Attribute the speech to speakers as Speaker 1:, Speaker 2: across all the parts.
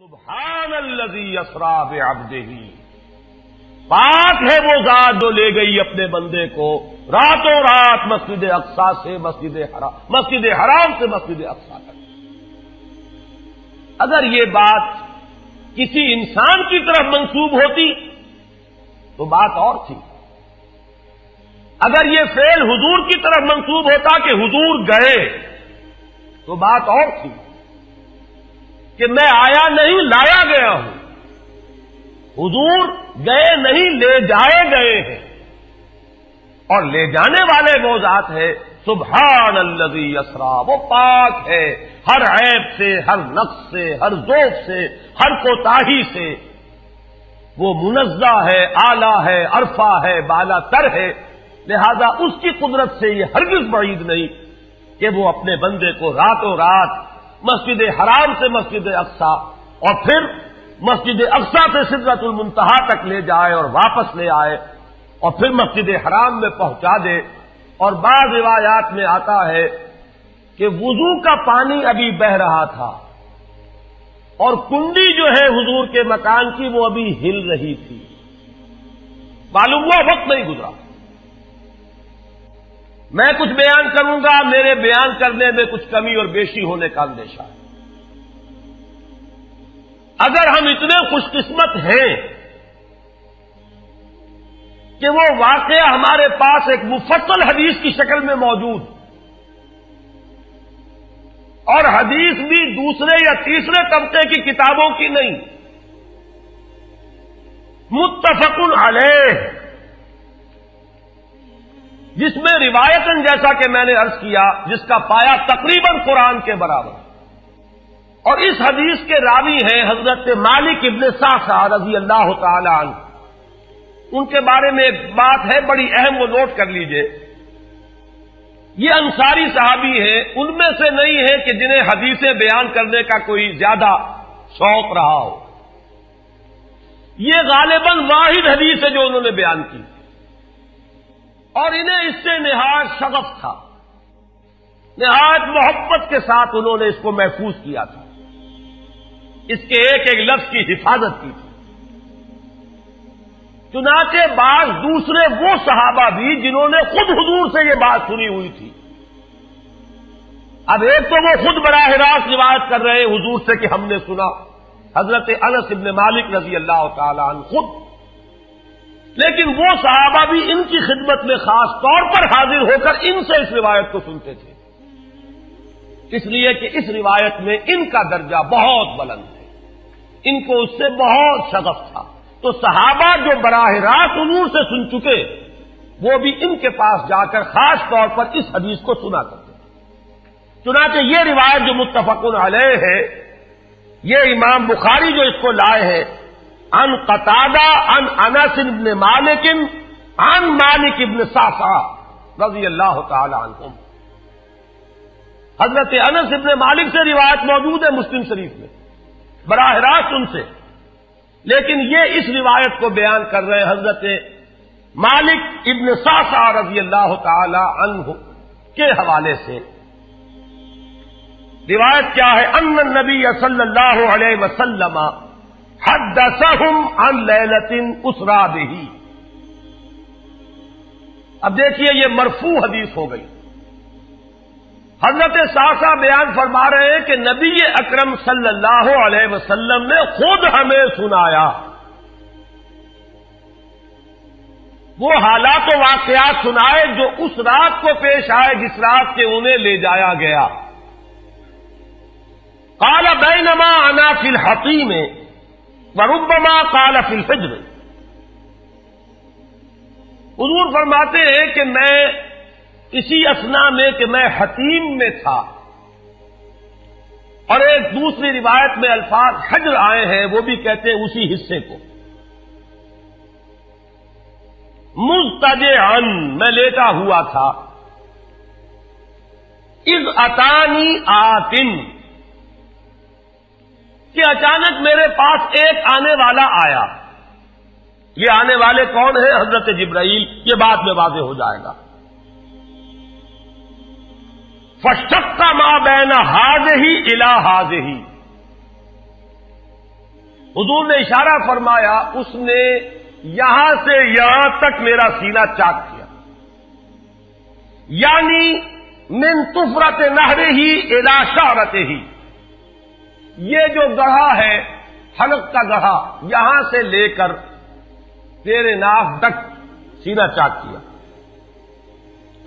Speaker 1: سبحان الذی اسری بعبدہ، پاک ہے وہ ذات جو لے گئی اپنے بندے کو راتوں رات مسجد اقصی سے مسجد حرام سے مسجد اقصی تک۔ اگر یہ بات کسی انسان کی طرف منسوب ہوتی تو بات اور تھی، اگر یہ فعل حضور کی طرف منسوب ہوتا کہ حضور گئے تو بات اور تھی کہ میں آیا نہیں لایا گیا ہوں، حضور گئے نہیں لے جائے گئے ہیں، اور لے جانے والے وہ ذات ہے سبحان الذی اسری، وہ پاک ہے ہر عیب سے، ہر نقص سے، ہر ذوق سے، ہر کوتاہی سے، وہ منزہ ہے، اعلی ہے، عرفہ ہے، بالا تر ہے، لہذا اس کی قدرت سے یہ ہرگز بعید نہیں کہ وہ اپنے بندے کو راتوں رات مسجد حرام سے مسجد اقصی اور پھر مسجد اقصی سے سدرۃ المنتہا تک لے جائے اور واپس لے آئے اور پھر مسجد حرام میں پہنچا دے۔ اور بعض روایات میں آتا ہے کہ وضو کا پانی ابھی بہ رہا تھا اور کنڈی جو ہے حضور کے مکان کی وہ ابھی ہل رہی تھی، معلوم ہوا وقت نہیں گزرا۔ میں کچھ بیان کروں گا، میرے بیان کرنے میں کچھ کمی اور بیشی ہونے کا اندیشہ ہے۔ اگر ہم اتنے خوش قسمت ہیں کہ وہ واقعہ ہمارے پاس ایک مفصل حدیث کی شکل میں موجود، اور حدیث بھی دوسرے یا تیسرے طبقے کی کتابوں کی نہیں، متفق علیہ، جس میں روایتاً جیسا کہ میں نے عرض کیا جس کا پایا تقریباً قرآن کے برابر، اور اس حدیث کے راوی ہیں حضرت مالک ابن صعصع رضی اللہ تعالی عنہ۔ ان کے بارے میں ایک بات ہے بڑی اہم، وہ نوٹ کر لیجئے۔ یہ انصاری صحابی ہیں، ان میں سے نہیں ہے کہ جنہیں حدیثیں بیان کرنے کا کوئی زیادہ شوق رہا ہو، یہ غالباً واحد حدیث ہے جو انہوں نے بیان کی، اور انہیں اس سے نہایت شغف تھا، نہایت محبت کے ساتھ انہوں نے اس کو محفوظ کیا تھا، اس کے ایک ایک لفظ کی حفاظت کی تھی۔ چنانچہ بعض دوسرے وہ صحابہ بھی جنہوں نے خود حضور سے یہ بات سنی ہوئی تھی، اب ایک تو وہ خود براہ راست روایت کر رہے حضور سے کہ ہم نے سنا، حضرت انس ابن مالک رضی اللہ تعالی عنہ خود، لیکن وہ صحابہ بھی ان کی خدمت میں خاص طور پر حاضر ہو کر ان سے اس روایت کو سنتے تھے، اس لیے کہ اس روایت میں ان کا درجہ بہت بلند ہے، ان کو اس سے بہت شغف تھا۔ تو صحابہ جو براہ راست حضور سے سن چکے وہ بھی ان کے پاس جا کر خاص طور پر اس حدیث کو سنا کرتے تھے۔ چنانچہ یہ روایت جو متفق علیہ ہے، یہ امام بخاری جو اس کو لائے ہیں عن قتادہ عن انس بن مالک عن مالک ابن صعصع رضی اللہ تعالی عنہم، حضرت انس ابن مالک سے روایت موجود ہے مسلم شریف میں براہ راست ان سے، لیکن یہ اس روایت کو بیان کر رہے ہیں حضرت مالک ابن صعصع رضی اللہ تعالی عنہ کے حوالے سے۔ روایت کیا ہے؟ ان النبی صلی اللہ علیہ وسلم حدثہم عن لیلۃ اسری بہ۔ اب دیکھیے یہ مرفوع حدیث ہو گئی، حضرت صعصع بیان فرما رہے ہیں کہ نبی اکرم صلی اللہ علیہ وسلم نے خود ہمیں سنایا، وہ حالات و واقعات سنائے جو اس رات کو پیش آئے جس رات کے انہیں لے جایا گیا۔ قال بینما انا فی الحطیم وربما قال فی الفجر، حضور فرماتے ہیں کہ میں اسی اثنا میں کہ میں حتیم میں تھا، اور ایک دوسری روایت میں الفاظ حجر آئے ہیں، وہ بھی کہتے ہیں اسی حصے کو، مضطجعا میں لیٹا ہوا تھا، اذ اتانی آتن کہ اچانک میرے پاس ایک آنے والا آیا۔ یہ آنے والے کون ہیں؟ حضرت جبرائیل، یہ بعد میں واضح ہو جائے گا۔ فشق ما بین ہذہ الی ہذہ، حضور نے اشارہ فرمایا، اس نے یہاں سے یہاں تک میرا سینہ چاک کیا، یعنی من طفرت نہرہ ہی الی شعرتہ ہی، یہ جو گڑھا ہے حلق کا گڑھا، یہاں سے لے کر تیرے ناک تک سینہ چاک کیا،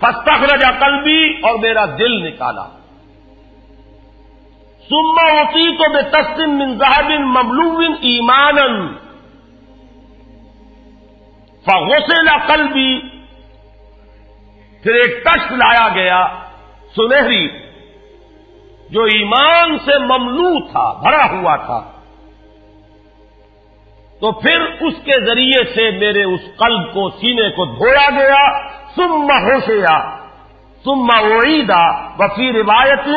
Speaker 1: فاستخرج قلبی، اور میرا دل نکالا، ثم اعطیت بطست من ذهب مملوء ایمانا فغسل قلبی، پھر ایک تشت لایا گیا سنہری جو ایمان سے مملو تھا، بھرا ہوا تھا، تو پھر اس کے ذریعے سے میرے اس قلب کو، سینے کو دھویا گیا، ثم غسل ثم اعید، وفی روایت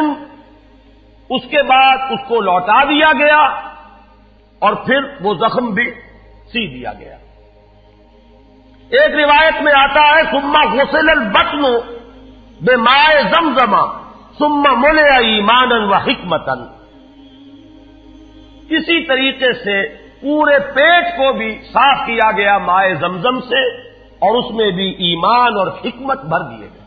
Speaker 1: اس کے بعد اس کو لوٹا دیا گیا اور پھر وہ زخم بھی سی دیا گیا۔ ایک روایت میں آتا ہے ثم غسل البطن بماء زمزم ثم ملئ ایمانا وحکمتا، اسی طریقے سے پورے پیٹ کو بھی صاف کیا گیا مائے زمزم سے، اور اس میں بھی ایمان اور حکمت بھر دیے گئے۔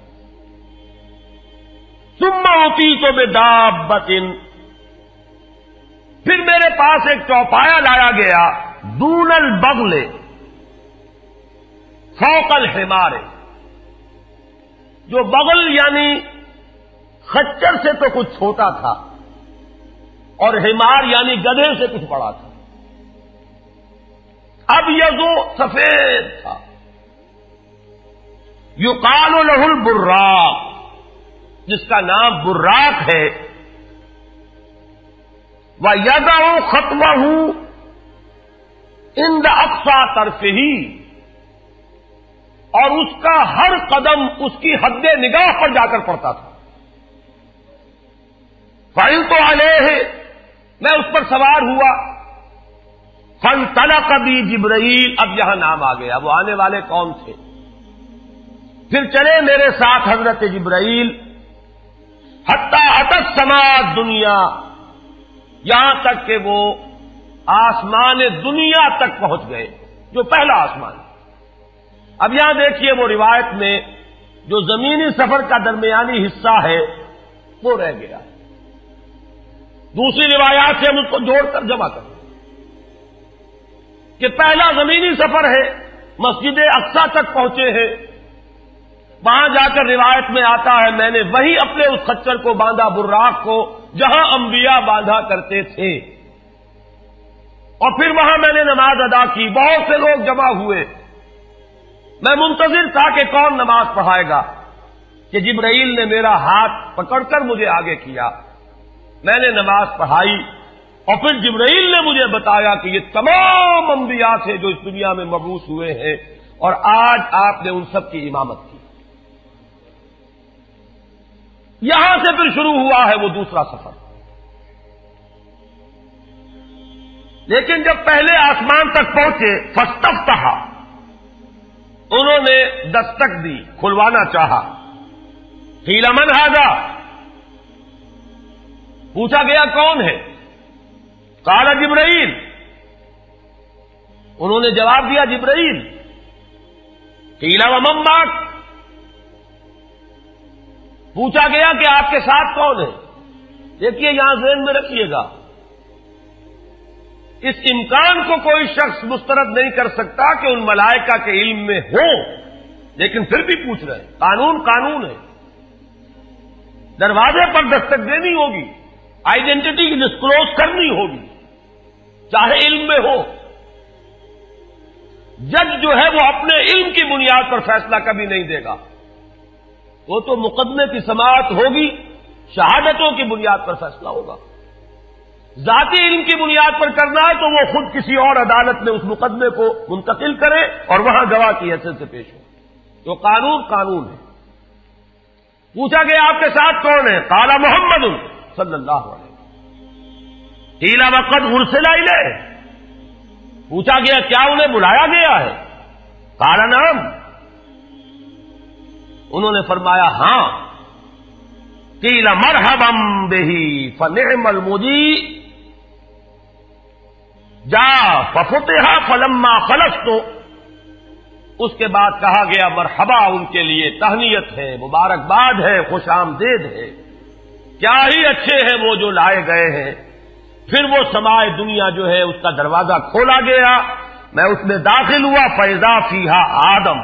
Speaker 1: ثم اعطیت بدابۃ، پھر میرے پاس ایک چوپایا لایا گیا، دون البغل فوق الحمار، جو بغل یعنی خچر سے تو کچھ چھوٹا تھا، اور حمار یعنی گدھے سے کچھ بڑا تھا، اب یہ جو سفید تھا، یقال لہ البراق، جس کا نام براق ہے، وَيَدَعُ خَطْوَهُ عِنْدَ أَقْصَى طَرْفِهِ، اور اس کا ہر قدم اس کی حد نگاہ پر جا کر پڑتا تھا۔ فَعِلْتُ عَلَيْهِ، میں اس پر سوار ہوا، فَانْطَلَقَ بِي جِبْرَائِیل، اب یہاں نام آ گیا، وہ آنے والے کون تھے؟ پھر چلے میرے ساتھ حضرت جبرائیل، حتی اتی السماء الدنیا، یہاں تک کہ وہ آسمان دنیا تک پہنچ گئے، جو پہلا آسمان۔ اب یہاں دیکھیے وہ روایت میں جو زمینی سفر کا درمیانی حصہ ہے وہ رہ گیا، دوسری روایات سے ہم اس کو جوڑ کر جمع کریں کہ پہلا زمینی سفر ہے، مسجد اقصیٰ تک پہنچے ہیں، وہاں جا کر روایت میں آتا ہے میں نے وہیں اپنے اس خچر کو باندھا، براق کو، جہاں انبیاء باندھا کرتے تھے، اور پھر وہاں میں نے نماز ادا کی، بہت سے لوگ جمع ہوئے، میں منتظر تھا کہ کون نماز پڑھائے گا، کہ جبرائیل نے میرا ہاتھ پکڑ کر مجھے آگے کیا، میں نے نماز پڑھائی، اور پھر جبرائیل نے مجھے بتایا کہ یہ تمام انبیاء تھے جو اس دنیا میں مبعوث ہوئے ہیں، اور آج آپ نے ان سب کی امامت کی۔ یہاں سے پھر شروع ہوا ہے وہ دوسرا سفر، لیکن جب پہلے آسمان تک پہنچے، فاستفتح، انہوں نے دستک دی، کھلوانا چاہا، قیل من ھذا، پوچھا گیا کون ہے؟ قال جبرائیل، انہوں نے جواب دیا جبرائیل۔ قیل ومن معک، پوچھا گیا کہ آپ کے ساتھ کون ہے؟ دیکھیے یہاں ذہن میں رکھیے گا، اس امکان کو کوئی شخص مسترد نہیں کر سکتا کہ ان ملائکہ کے علم میں ہو، لیکن پھر بھی پوچھ رہے ہیں، قانون قانون ہے، دروازے پر دستک دینی ہوگی، آئیڈینٹی ڈسکلوز کرنی ہوگی، چاہے علم میں ہو۔ جج جو ہے وہ اپنے علم کی بنیاد پر فیصلہ کبھی نہیں دے گا، وہ تو مقدمے کی سماعت ہوگی، شہادتوں کی بنیاد پر فیصلہ ہوگا۔ ذاتی علم کی بنیاد پر کرنا ہے تو وہ خود کسی اور عدالت میں اس مقدمے کو منتقل کرے اور وہاں گواہ کی حیثیت سے پیش ہو، تو قانون قانون ہے۔ پوچھا گیا آپ کے ساتھ کون ہے؟ قال محمد صلی اللہ علیہ وسلم۔ قیل وقد ارسل الیہ، پوچھا گیا کیا انہیں بلایا گیا ہے؟ قال نعم، انہوں نے فرمایا ہاں۔ قیل مرحبا بہ فنعم المجیء، جا ففتح فلما خلصت، اس کے بعد کہا گیا مرحبا ان کے لیے، تہنیت ہے، مبارکباد ہے، خوش آمدید ہے، کیا ہی اچھے ہیں وہ جو لائے گئے ہیں۔ پھر وہ سمائے دنیا جو ہے اس کا دروازہ کھولا گیا، میں اس میں داخل ہوا، فیضا فیہا آدم،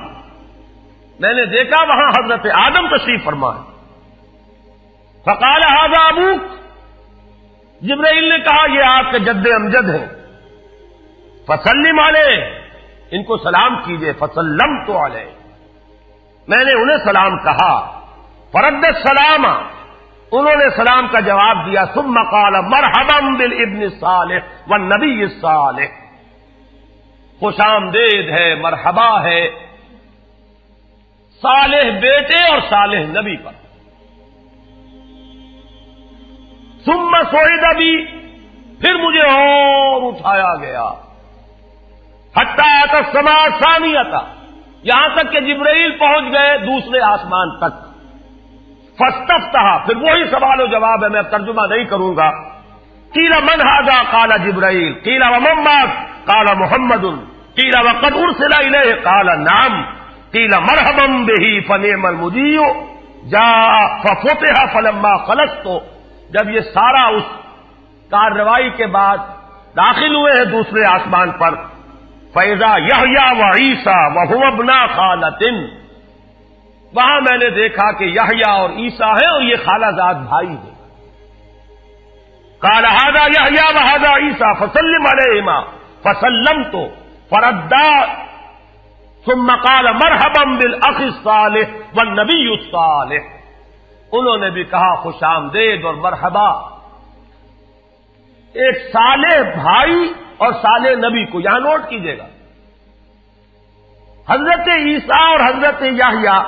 Speaker 1: میں نے دیکھا وہاں حضرت آدم تشریف فرما ہے۔ فقال ھذا ابوک، جبرائیل نے کہا یہ آپ کے جد امجد ہیں، فسلم علیہ، ان کو سلام کیجئے، فسلمت علیہ، میں نے انہیں سلام کہا، فرد السلام، انہوں نے سلام کا جواب دیا، ثم قال مرحبا بالابن الصالح والنبی الصالح، خوش آمدید ہے، مرحبا ہے صالح بیٹے اور صالح نبی پر۔ ثم صعد بی، پھر مجھے اور اٹھایا گیا، حتی اتى السماء الثانیۃ، یہاں تک کہ جبرائیل پہنچ گئے دوسرے آسمان تک۔ فاستفتح، پھر وہی سوال و جواب ہے، میں اب ترجمہ نہیں کروں گا۔ قیل من ھذا قال جبرائیل، قیل ومن معک قال محمد، قیل وقد ارسل الیہ قال نعم، قیل مرحبا بہ فنعم المجیء جاء ففتح فلما خلصت، جب یہ سارا اس کارروائی کے بعد داخل ہوئے ہیں دوسرے آسمان پر، فَإِذَا یحییٰ وعیسیٰ وَهُوَ ابْنَا خَالَةٍ، وہاں میں نے دیکھا کہ یحییٰ اور عیسیٰ ہیں اور یہ خالہ زاد بھائی ہیں۔ قال ھذا یحییٰ وھذا عیسیٰ فسلم علیہما، فسلمت فردا، ثم قال مرحبا بالاخ الصالح والنبی الصالح، انہوں نے بھی کہا خوش آمدید اور مرحبا ایک صالح بھائی اور صالح نبی کو، یہاں نوٹ کیجئے گا، حضرت عیسیٰ اور حضرت یحییٰ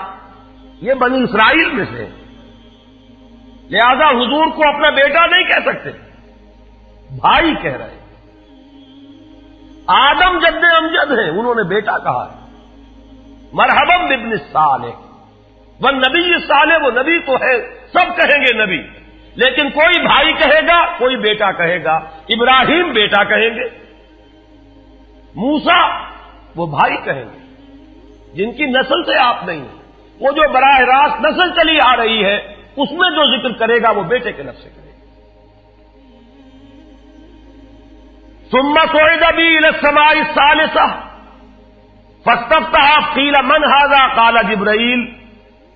Speaker 1: یہ بنی اسرائیل میں سے، لہذا حضور کو اپنا بیٹا نہیں کہہ سکتے، بھائی کہہ رہے ہیں۔ آدم جد امجد ہیں، انہوں نے بیٹا کہا ہے، مرحبا بابن الصالح والنبی الصالح، وہ نبی تو ہے، سب کہیں گے نبی، لیکن کوئی بھائی کہے گا، کوئی بیٹا کہے گا، ابراہیم بیٹا کہیں گے، موسیٰ وہ بھائی کہیں گے، جن کی نسل سے آپ نہیں ہیں، وہ جو براہ راست نسل چلی آ رہی ہے اس میں جو ذکر کرے گا وہ بیٹے کے لفظ سے کرے گا۔ ثم صعد بی الی السماء الثالثہ فاستفتح، قیل من ھذا قال جبرائیل،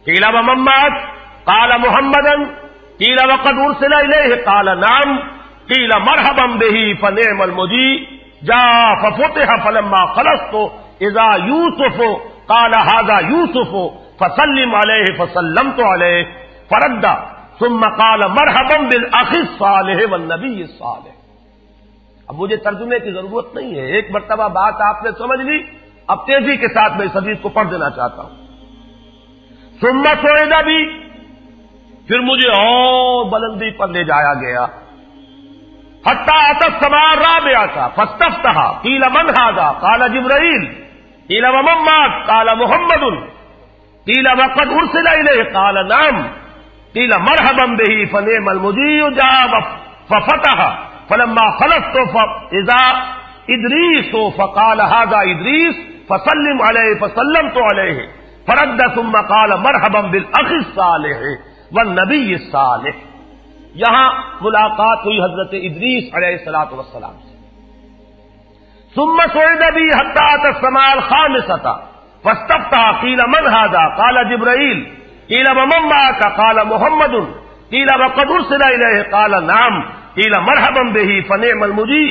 Speaker 1: قیل ومن معک قال محمدا، قیل وقد ارسل الیہ قال نعم، قیل مرحبا بہ فنعم المجیء جاء ففتح فلما خلصت اذا یوسف قال ھذا یوسف فسلم علیہ، فسلمت علیہ، فرد ثم قال مرحبا بالاخ الصالح والنبی الصالح۔ اب مجھے ترجمے کی ضرورت نہیں ہے، ایک مرتبہ بات آپ نے سمجھ لی، اب تیزی کے ساتھ میں اس حدیث کو پڑھ دینا چاہتا ہوں۔ ثم صعد بی، پھر مجھے اور بلندی پر لے جایا گیا، حتی اتى السماء الرابعۃ فاستفتح، قیل من ھذا قال جبرائیل، قیل ومن معک قال محمد، قیل وقد ارسل الیہ قال نعم، قیل مرحبا بہ فنعم المجیء جاء ففتح فلما خلصت فاذا ادریس فقال ھذا ادریس فسلم علیہ، فسلمت علیہ، فرد ثم قال مرحبا بالاخ الصالح والنبی الصالح۔ یہاں ملاقات ہوئی حضرت ادریس علیہ الصلوۃ والسلام سے۔ ثم صعد بی حتی اتى السماء الخامسۃ فاستفتح، قیل من ھذا قال جبرائیل، قیل ومن معک قال محمد، قیل وقد ارسل الیہ قال نعم، قیل مرحبا بہ فنعم المجیء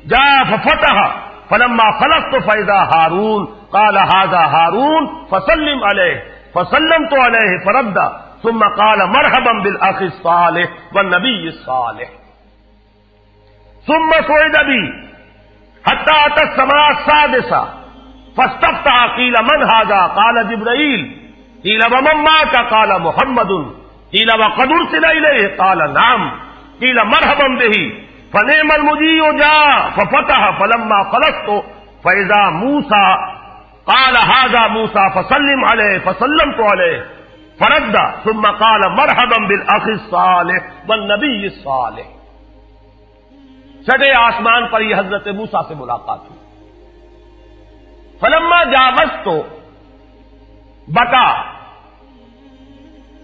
Speaker 1: جاء ففتح فلما خلصت فاذا ہارون قال ھذا ہارون فسلم علیہ، فسلمت علیہ، فرد ثم قال مرحبا بالاخ الصالح والنبی الصالح۔ ثم صعد بی حتی اتى السماء السادسۃ فاستفتح، قیل من ھذا قال جبرائیل، قیل ومن معک قال محمد، قیل وقد ارسل الیہ قال نعم، قیل مرحبا بہ فنعم المجیء جاء ففتح فلما خلصت فاذا موسیٰ قال ھذا موسیٰ فسلم علیہ، فسلمت علیہ، فرد ثم قال مرحبا بالاخ الصالح والنبی الصالح۔ چھٹے آسمان پر یہ حضرت موسیٰ سے ملاقات ہوئی. فلما جاوزت بکا،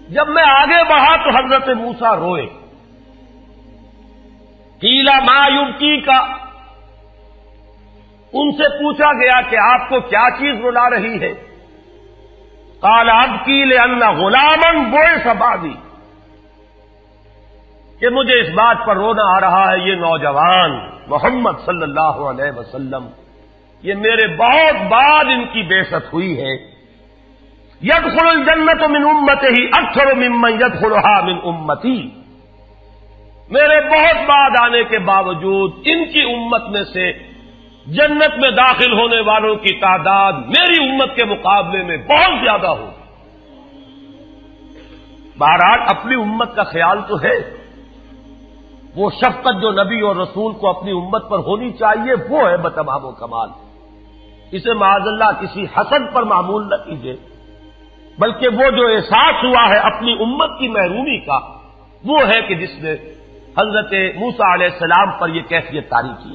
Speaker 1: جب میں آگے بڑھا تو حضرت موسیٰ روئے. قیل ما یبکیک، ان سے پوچھا گیا کہ آپ کو کیا چیز رلا رہی ہے؟ قال ابکی لأن غلاما بعث بعدی، کہ مجھے اس بات پر رونا آ رہا ہے یہ نوجوان محمد صلی اللہ علیہ وسلم، یہ میرے بہت بعد ان کی بعثت ہوئی ہے. يدخل الجنت من امتہ اکثر ممن يدخلها من امتی، میرے بہت بعد آنے کے باوجود ان کی امت میں سے جنت میں داخل ہونے والوں کی تعداد میری امت کے مقابلے میں بہت زیادہ ہوگی. بہرحال اپنی امت کا خیال تو ہے، وہ شفقت جو نبی اور رسول کو اپنی امت پر ہونی چاہیے وہ ہے بتمام و کمال. اسے معاذ اللہ کسی حسد پر معمول نہ کیجیے، بلکہ وہ جو احساس ہوا ہے اپنی امت کی محرومی کا، وہ ہے کہ جس نے حضرت موسیٰ علیہ السلام پر یہ کیفیت طاری کی.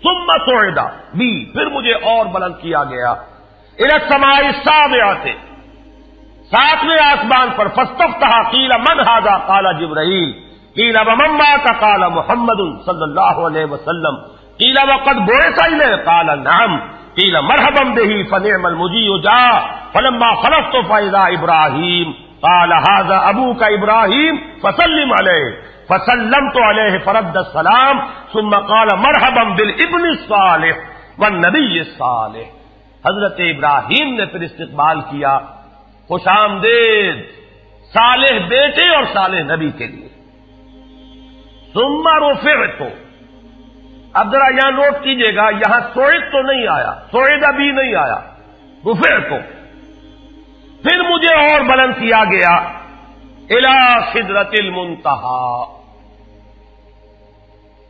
Speaker 1: ثم صعد بی، پھر مجھے اور بلند کیا گیا الی السماء السابعۃ، ساتویں آسمان پر. فاستفتح قیل من ھذا قال جبرائیل، قیل ومن معک قال محمد صلی اللہ علیہ وسلم، قیل وقد بعث الیہ قال نعم، قیل مرحبا به فنعم المجیء جاء. فلما خلفت فاذا ابراہیم قال ھذا ابوک ابراہیم فسلم علیہ، فسلمت علیہ فرد السلام ثم قال مرحبا بالابن الصالح والنبی الصالح. حضرت ابراہیم نے پھر استقبال کیا، خوش آمدید صالح بیٹے اور صالح نبی کے لیے. ثم رفعت، اب ذرا یہاں نوٹ کیجئے گا، یہاں سوئد تو نہیں آیا، سوئد ابھی نہیں آیا، رفعت. پھر مجھے اور بلند کیا گیا الی سدرۃ المنتہی،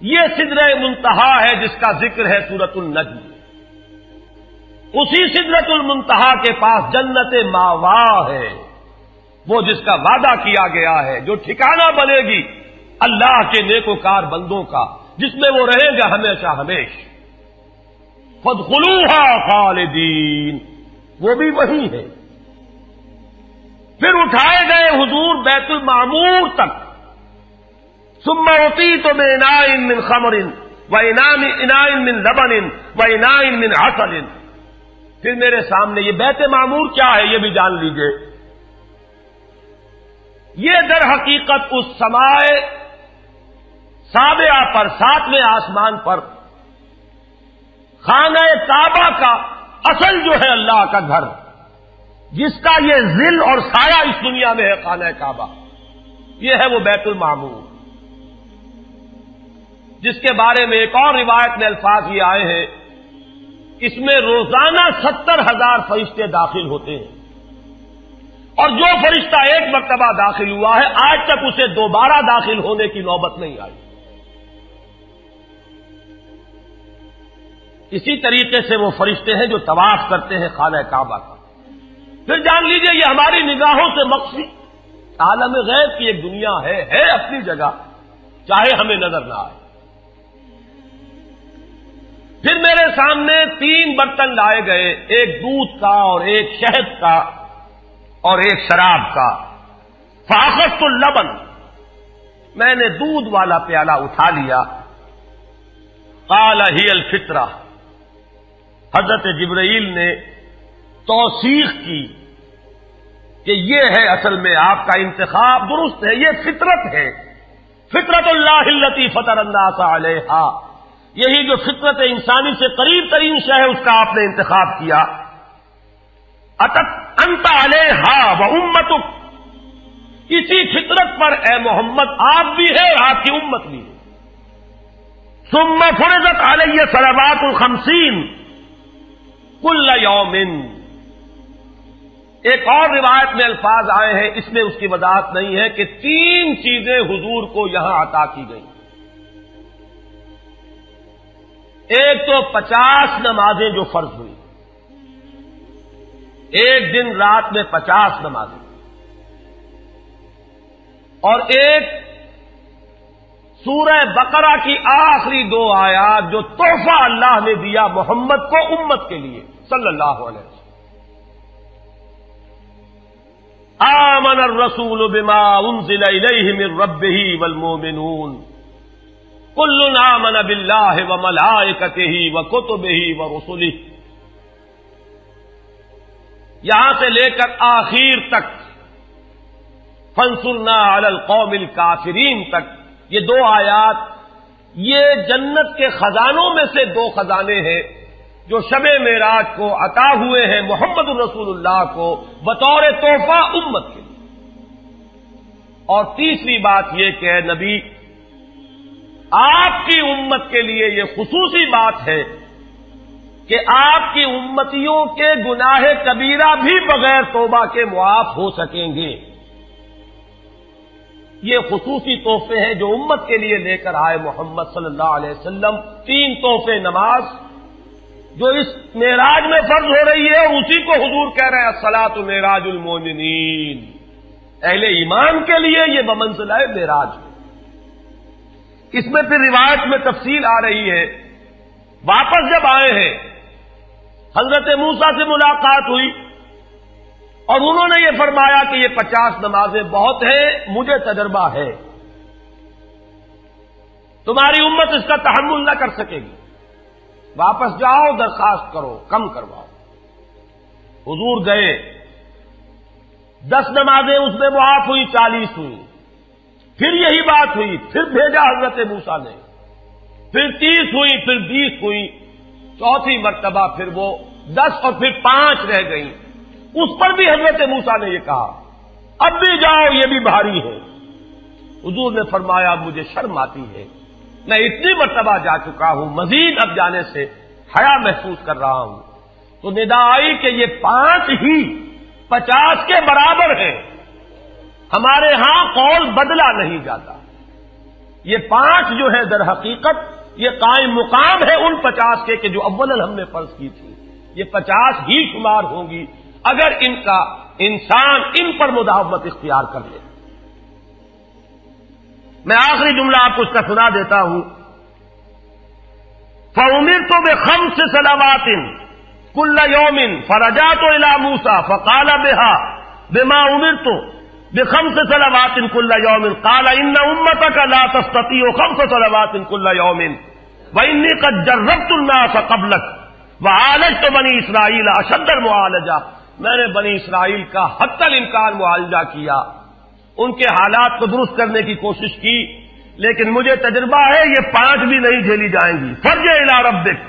Speaker 1: یہ سدرہ منتہا ہے جس کا ذکر ہے سورۃ النجم. اسی سدرۃ المنتہا کے پاس جنت ماوا ہے، وہ جس کا وعدہ کیا گیا ہے، جو ٹھکانہ بنے گی اللہ کے نیکوکار بندوں کا، جس میں وہ رہیں گا ہمیشہ ہمیش. فادخلوها خالدین، وہ بھی وہی ہے. پھر اٹھائے گئے حضور بیت المعمور تک. ثم اعطیت باناء من خمر واناء من لبن واناء من عسل. پھر میرے سامنے یہ بیت معمور کیا ہے یہ بھی جان لیجئے. یہ در حقیقت اس سمائے سابعہ پر، ساتویں آسمان پر خانہ کعبہ کا اصل جو ہے اللہ کا گھر، جس کا یہ ظل اور سایہ اس دنیا میں ہے خانہ کعبہ، یہ ہے وہ بیت المعمور، جس کے بارے میں ایک اور روایت میں الفاظ یہ آئے ہیں، اس میں روزانہ 70,000 فرشتے داخل ہوتے ہیں، اور جو فرشتہ ایک مرتبہ داخل ہوا ہے آج تک اسے دوبارہ داخل ہونے کی نوبت نہیں آئی. اسی طریقے سے وہ فرشتے ہیں جو طواف کرتے ہیں خانہ کعبہ کا. پھر جان لیجئے یہ ہماری نگاہوں سے مخفی عالم غیب کی ایک دنیا ہے اپنی جگہ، چاہے ہمیں نظر نہ آئے. پھر میرے سامنے 3 برتن لائے گئے، ایک دودھ کا اور ایک شہد کا اور ایک شراب کا. فاخذت اللبن، میں نے دودھ والا پیالہ اٹھا لیا. قال ہی الفطرہ، حضرت جبرائیل نے توثیق کی کہ یہ ہے اصل میں آپ کا انتخاب درست ہے، یہ فطرت ہے. فطرت اللہ التی فطر الناس علیہا، یہی جو فطرت انسانی سے قریب ترین شے ہے اس کا آپ نے انتخاب کیا. انت علیہا و امتک، اسی فطرت پر اے محمد آپ بھی ہے اور آپ کی امت بھی ہے. ثم فرضت علیہ صلوات 50 کل یوم. ایک اور روایت میں الفاظ آئے ہیں، اس میں اس کی وضاحت نہیں ہے کہ 3 چیزیں حضور کو یہاں عطا کی گئی. ایک تو 50 نمازیں جو فرض ہوئی، ایک دن رات میں 50 نمازیں، اور ایک سورہ بقرہ کی آخری 2 آیات جو تحفہ اللہ نے دیا محمد کو امت کے لیے صلی اللہ علیہ وسلم. آمن الرسول بما انزل الیہ من ربہ والمؤمنون کل آمن باللہ وملائکتہ وکتبہ ورسلہ. یہاں سے لے کر آخر تک فانصرنا علی القوم الکافرین تک یہ 2 آیات یہ جنت کے خزانوں میں سے 2 خزانے ہیں جو شب معراج کو عطا ہوئے ہیں محمد الرسول اللہ کو بطور تحفہ امت کے لیے. اور تیسری بات یہ کہ اے نبی آپ کی امت کے لیے یہ خصوصی بات ہے کہ آپ کی امتیوں کے گناہ کبیرہ بھی بغیر توبہ کے معاف ہو سکیں گے. یہ خصوصی تحفے ہیں جو امت کے لیے لے کر آئے محمد صلی اللہ علیہ وسلم. 3 تحفے نماز جو اس معراج میں فرض ہو رہی ہے اسی کو حضور کہہ رہے ہیں الصلاۃ معراج المومنین. اہل ایمان کے لیے یہ بمنزلہ معراج ہے. اس میں پھر روایت میں تفصیل آ رہی ہے. واپس جب آئے ہیں حضرت موسیٰ سے ملاقات ہوئی اور انہوں نے یہ فرمایا کہ یہ 50 نمازیں بہت ہیں, مجھے تجربہ ہے, تمہاری امت اس کا تحمل نہ کر سکے گی, واپس جاؤ درخواست کرو کم کرواؤ. حضور گئے, 10 نمازیں اس میں معاف ہوئی, 40 ہوئی. پھر یہی بات ہوئی, پھر بھیجا حضرت موسیٰ نے, پھر 30 ہوئی, پھر 20 ہوئی, چوتھی مرتبہ پھر وہ 10 اور پھر 5 رہ گئیں. اس پر بھی حضرت موسیٰ نے یہ کہا اب بھی جاؤ یہ بھی بھاری ہے. حضور نے فرمایا مجھے شرم آتی ہے, میں اتنی مرتبہ جا چکا ہوں, مزید اب جانے سے حیا محسوس کر رہا ہوں. تو ندا آئی کہ یہ 5 ہی 50 کے برابر ہیں. ہمارے ہاں قول بدلا نہیں جاتا. یہ 5 جو ہے در حقیقت یہ قائم مقام ہے ان 50 کے کہ جو اولاً ہم نے فرض کی تھی. یہ 50 ہی شمار ہوں گی اگر ان کا انسان ان پر مداومت اختیار کر لے. میں آخری جملہ آپ کو اس کا سنا دیتا ہوں. فَأُمِرْتُ بِخَمْسِ صَلَوَاتٍ كُلَّ يَوْمٍ فَرَجَعْتُ إِلَىٰ مُوسَىٰ فَقَالَ بِمَا أُمِرْتُ بِخَمْسِ صَلَوَاتٍ كُلَّ يَوْمٍ قَالَ إِنَّ أُمَّتَكَ لَا تَسْتَطِيعُ 5 صَلَوَاتٍ كُلَّ يَوْمٍ وَإِنِّي قَدْ جَرَّبْتُ النَّاسَ قَبْلَكَ وَعَالَجْتُ بَنِي إِسْرَائِيلَ أَشَدَّ الْمُعَالَجَةِ. میں نے بنی اسرائیل کا حتی الامکان معالجہ کیا, ان کے حالات کو درست کرنے کی کوشش کی, لیکن مجھے تجربہ ہے یہ 5 بھی نہیں جھیلی جائیں گی. فَارْجِعْ إِلَىٰ رَبِّكَ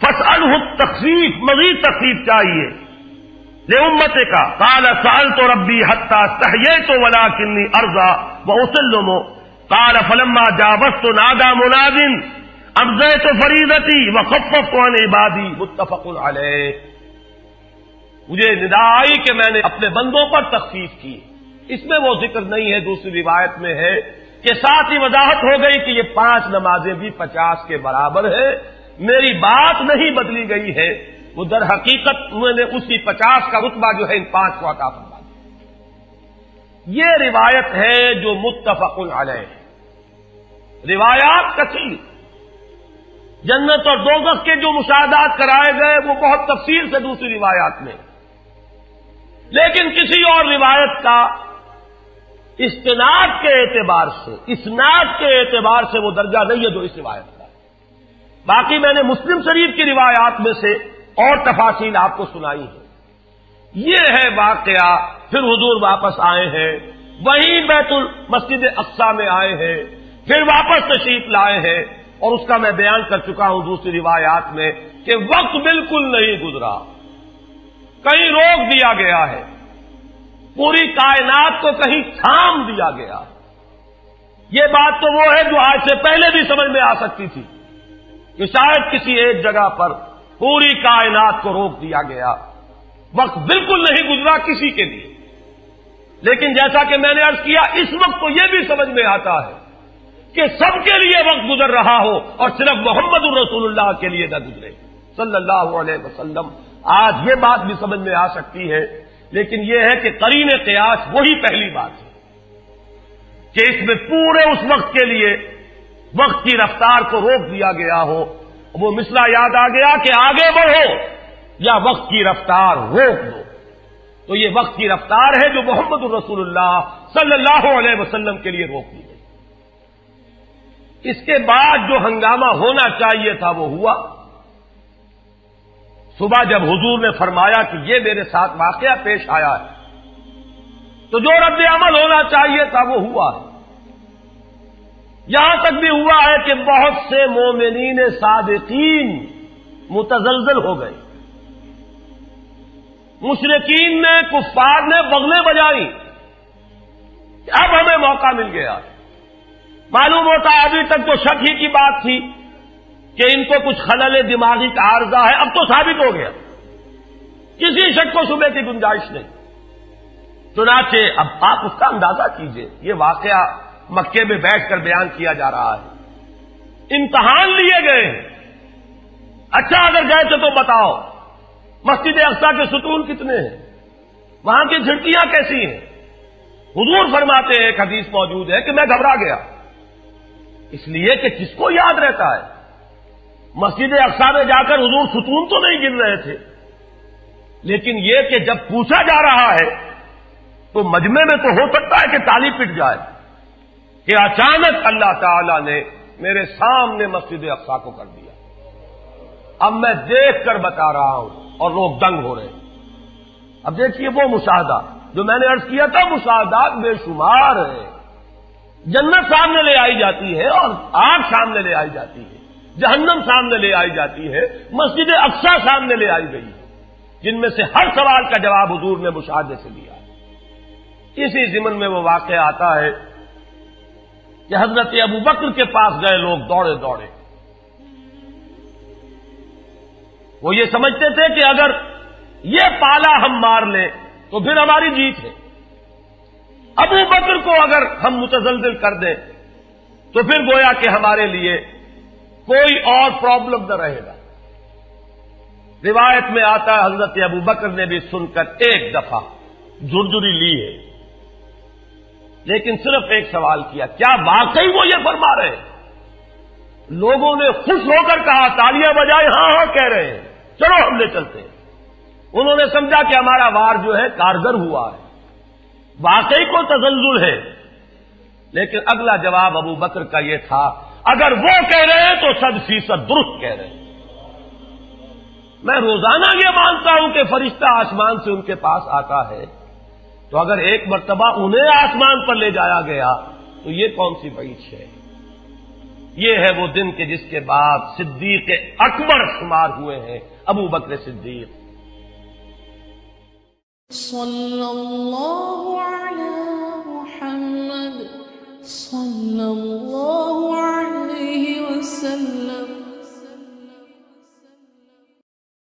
Speaker 1: فَاسْأَلْهُ التَّخْفِيفَ, مزید تخفیف چاہیے لِأُمَّتِكَ قَالَ سَأَلْتُ رَبِّي حَتَّىٰ اسْتَحْيَيْتُ وَلَٰكِنِّي أَرْضَىٰ وَأُسَلِّمُ قَالَ فَلَمَّا جَاوَزْتُ نَادَىٰ مُنَادٍ ابزیت فریضتی وخففت عن عبادی متفق علیہ. مجھے ندا آئی کہ میں نے اپنے بندوں پر تخفیف کی. اس میں وہ ذکر نہیں ہے, دوسری روایت میں ہے کہ ساتھ ہی وضاحت ہو گئی کہ یہ 5 نمازیں بھی 50 کے برابر ہے. میری بات نہیں بدلی گئی ہے, وہ در حقیقت انہوں نے اسی 50 کا رتبہ جو ہے ان 5 کو عطا فرما دیا. یہ روایت ہے جو متفق علیہ. روایات کثیر, جنت اور دوزخ کے جو مشاہدات کرائے گئے وہ بہت تفصیل سے دوسری روایات میں, لیکن کسی اور روایت کا استناد کے اعتبار سے, اسناد کے اعتبار سے وہ درجہ نہیں ہے جو اس روایت کا. باقی میں نے مسلم شریف کی روایات میں سے اور تفاصیل آپ کو سنائی ہے. یہ ہے واقعہ. پھر حضور واپس آئے ہیں, وہیں بیت المسجد اقصی میں آئے ہیں, پھر واپس تشریف لائے ہیں, اور اس کا میں بیان کر چکا ہوں دوسری روایات میں کہ وقت بالکل نہیں گزرا, کہیں روک دیا گیا ہے, پوری کائنات کو کہیں تھام دیا گیا. یہ بات تو وہ ہے جو آج سے پہلے بھی سمجھ میں آ سکتی تھی کہ شاید کسی ایک جگہ پر پوری کائنات کو روک دیا گیا. وقت بالکل نہیں گزرا کسی کے لیے. لیکن جیسا کہ میں نے عرض کیا اس وقت تو یہ بھی سمجھ میں آتا ہے کہ سب کے لیے وقت گزر رہا ہو اور صرف محمد الرسول اللہ کے لیے نہ گزرے صلی اللہ علیہ وسلم. آج یہ بات بھی سمجھ میں آ سکتی ہے, لیکن یہ ہے کہ قرین قیاس وہی پہلی بات ہے کہ اس میں پورے اس وقت کے لیے وقت کی رفتار کو روک دیا گیا ہو. وہ مسئلہ یاد آ گیا کہ آگے بڑھو یا وقت کی رفتار روک دو. تو یہ وقت کی رفتار ہے جو محمد الرسول اللہ صلی اللہ علیہ وسلم کے لیے روک دی گئی. اس کے بعد جو ہنگامہ ہونا چاہیے تھا وہ ہوا. صبح جب حضور نے فرمایا کہ یہ میرے ساتھ واقعہ پیش آیا ہے تو جو رد عمل ہونا چاہیے تھا وہ ہوا ہے. یہاں تک بھی ہوا ہے کہ بہت سے مومنین صادقین متزلزل ہو گئے. مشرکین نے کفار نے بغلیں بجائی کہ اب ہمیں موقع مل گیا. معلوم ہوتا ہے ابھی تک تو شک ہی کی بات تھی کہ ان کو کچھ خلل دماغی کا عارضہ ہے. اب تو ثابت ہو گیا, کسی شک کو شبے کی گنجائش نہیں. چنانچہ اب آپ اس کا اندازہ کیجئے, یہ واقعہ مکے میں بیٹھ کر بیان کیا جا رہا ہے. امتحان لیے گئے ہیں. اچھا اگر گئے تھے تو بتاؤ مسجد اقصی کے ستون کتنے ہیں, وہاں کی کھڑکیاں کیسی ہیں. حضور فرماتے ہیں, ایک حدیث موجود ہے کہ میں گھبرا گیا, اس لیے کہ کس کو یاد رہتا ہے. مسجد اقصی میں جا کر حضور ستون تو نہیں گن رہے تھے, لیکن یہ کہ جب پوچھا جا رہا ہے تو مجمع میں تو ہو سکتا ہے کہ تالی پٹ جائے کہ اچانک اللہ تعالی نے میرے سامنے مسجد اقصی کو کر دیا. اب میں دیکھ کر بتا رہا ہوں اور لوگ دنگ ہو رہے ہیں. اب دیکھیے وہ مشاہدہ جو میں نے عرض کیا تھا, مشاہدات بے شمار ہیں. جنت سامنے لے آئی جاتی ہے اور آگ سامنے لے آئی جاتی ہے, جہنم سامنے لے آئی جاتی ہے, مسجد اقصی سامنے لے آئی گئی ہے, جن میں سے ہر سوال کا جواب حضور نے مشاہدے سے دیا. اسی ضمن میں وہ واقعہ آتا ہے کہ حضرت ابو بکر کے پاس گئے لوگ دوڑے دوڑے. وہ یہ سمجھتے تھے کہ اگر یہ پالا ہم مار لیں تو پھر ہماری جیت ہے. ابو بکر کو اگر ہم متزلزل کر دیں تو پھر گویا کہ ہمارے لیے کوئی اور پرابلم نہ رہے گا. روایت میں آتا ہے حضرت ابو بکر نے بھی سن کر ایک دفعہ جھرجھری لی ہے, لیکن صرف ایک سوال کیا, کیا واقعی وہ یہ فرما رہے ہیں؟ لوگوں نے خوش ہو کر کہا, تالیاں بجائیں, ہاں ہاں کہہ رہے ہیں, چلو ہم لے چلتے ہیں. انہوں نے سمجھا کہ ہمارا وار جو ہے کارگر ہوا ہے, واقعی کو تزلزل ہے. لیکن اگلا جواب ابو بکر کا یہ تھا, اگر وہ کہہ رہے ہیں تو 100% درست کہہ رہے ہیں. میں روزانہ یہ مانتا ہوں کہ فرشتہ آسمان سے ان کے پاس آتا ہے, تو اگر ایک مرتبہ انہیں آسمان پر لے جایا گیا تو یہ کون سی بعید ہے. یہ ہے وہ دن کہ جس کے بعد صدیق اکبر شمار ہوئے ہیں ابو بکر صدیق. صلی اللہ